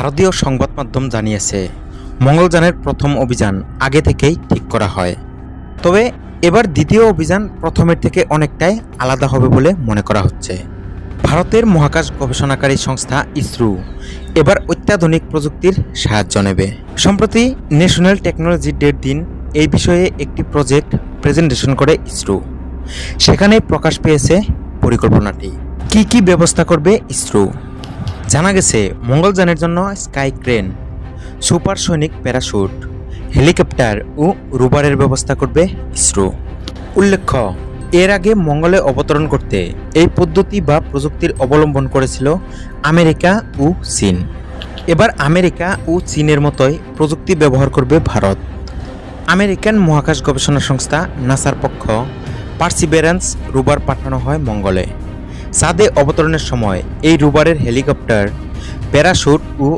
ভারতীয় সংবাদ মাধ্যম জানিয়েছে মঙ্গলযানের প্রথম অভিযান আগে থেকেই ঠিক করা হয়। তবে এবার দ্বিতীয় অভিযান প্রথমের থেকে অনেকটাই আলাদা হবে বলে মনে করা হচ্ছে। ভারতের মহাকাশ গবেষণাকারী সংস্থা ইসরো এবার অত্যাধুনিক প্রযুক্তির সাহায্য নেবে। সম্প্রতি ন্যাশনাল টেকনোলজি ডের দিন এই বিষয়ে একটি প্রজেক্ট প্রেজেন্টেশন করে ইসরো। সেখানে প্রকাশ পেয়েছে পরিকল্পনাটি। কি কি ব্যবস্থা করবে ইসরো? জানা গেছে মঙ্গলযানের জন্য sky crane, supersonic parachute, helicopter ও রোভারের ব্যবস্থা করবে ইসরো। উল্লেখ্য, এর আগে মঙ্গলে অবতরণ করতে এই পদ্ধতি বা প্রযুক্তির অবলম্বন করেছিল আমেরিকা ও চীন। এবার আমেরিকা ও চীনের মতোই প্রযুক্তি ব্যবহার করবে ভারত। আমেরিকান মহাকাশ গবেষণা সংস্থা নাসার পক্ষ পার্সিভেরান্স রোভার পাঠানো হয় মঙ্গলে। চাঁদে অবতরণের সময় এই রোভারের হেলিকপ্টার, প্যারাশুট ও